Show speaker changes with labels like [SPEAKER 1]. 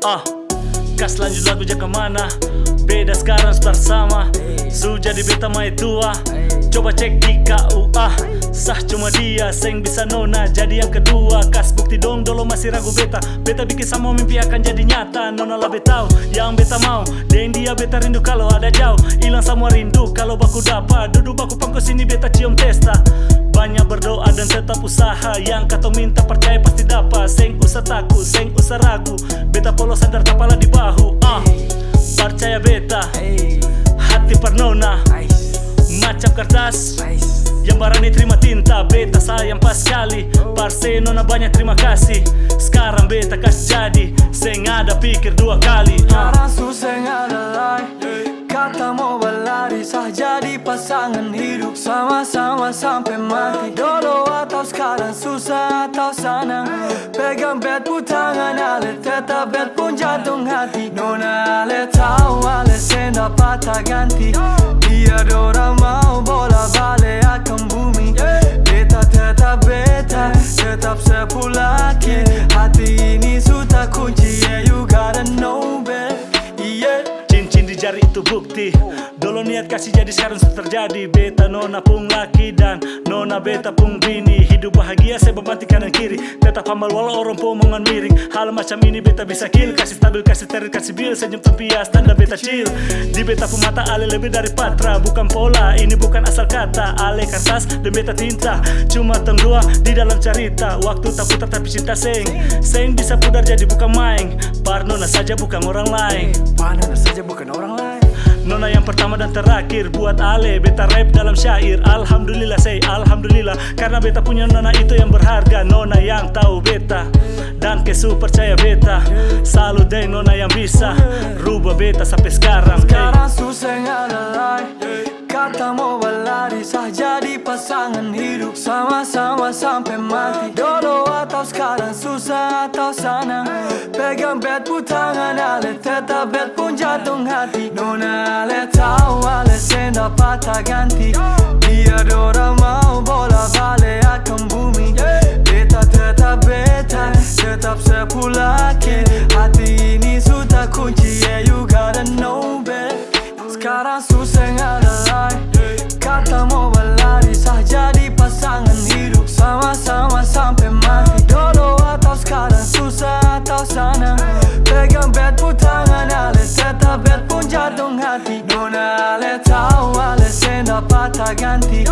[SPEAKER 1] Kas lanjut lagu jaka mana. Beda sekarang start sama. Su jadi beta mai tua. Coba cek di KUA. Sah cuma dia, seng bisa nona jadi yang kedua. Kas bukti dong, dolo masih ragu beta. Beta bikin sama mimpi akan jadi nyata. Nona lah beta tahu, yang beta mau. Den dia beta rindu kalau ada jauh. Hilang semua rindu kalau baku dapat. Duduk baku pangku sini beta cium testa. Banyak berdoa dan tetap usaha. Yang kata minta percaya pasti dapat. Seng usah takut, seng usah ragu. Beta polos sadar kepala di bahu. Percaya beta, hati pernona. Macam kertas yang barani terima tinta. Beta sayang pas sekali. Parse nona banyak terima kasih. Sekarang beta kasih jadi. Seng ada pikir dua kali.
[SPEAKER 2] Sekarang susah ada lain. Kata mau berlari sah jadi pasangan hidup sama-sama sampai mati. Dulu atau sekarang susah atau senang. Pegang bed pun tangan ale tetap bed pun jantung hati. Nona ale tahu ale senda patah ganti. Dia dorang mau bola balik akan bumi. Beta tetap beta, tetap sepulaki. Hati ini sudah kunci, yeah you gotta know bet. Yeah.
[SPEAKER 1] Cincin di jari itu bukti. Dulu niat kasih jadi sekarang sudah terjadi. Beta nona pun laki dan nona beta pun bini. Hidup bahagia saya bebanti kanan kiri. Tetap hambal walau orang pun omongan miring. Hal macam ini beta bisa kill. Kasih stabil, kasih terit, kasih bil. Senyum tempias, tanda beta chill. Di beta pun mata ale lebih dari patra. Bukan pola, ini bukan asal kata. Ale kertas dan beta tinta. Cuma tong dua di dalam cerita. Waktu tak putar tapi cinta seng. Seng bisa pudar jadi bukan main. Parnona saja bukan orang lain.
[SPEAKER 2] Parnona saja bukan orang lain.
[SPEAKER 1] Nona yang pertama dan terakhir buat ale. Beta rap dalam syair. Alhamdulillah say alhamdulillah. Karena beta punya nona itu yang berharga. Nona yang tahu beta dan kesu percaya beta. Selalu deh nona yang bisa rubah beta sampai sekarang.
[SPEAKER 2] Sekarang susah ada lain. Kata mau berlari sah jadi pasangan hidup sama-sama sampai mati. Dulu atau sekarang susah atau senang. Pegang bed pun tangan ale tetap bed pun jantung hati. Nona ale tahu ale senda patah ganti. Dia dorang mau bola balik akan bumi. Beta tetap beta, tetap sepulaki. Hati ini sudah kunci, yeah you gotta know bet. Sekarang susah ada lain. Kata mau berlari sah jadi pasangan hidup sama-sama sampai mati. Dulu atau sekarang susah atau senang. Pegang bed pun tangan ale tetap bed pun jantung hati. Nona ale tahu ale senda patah ganti.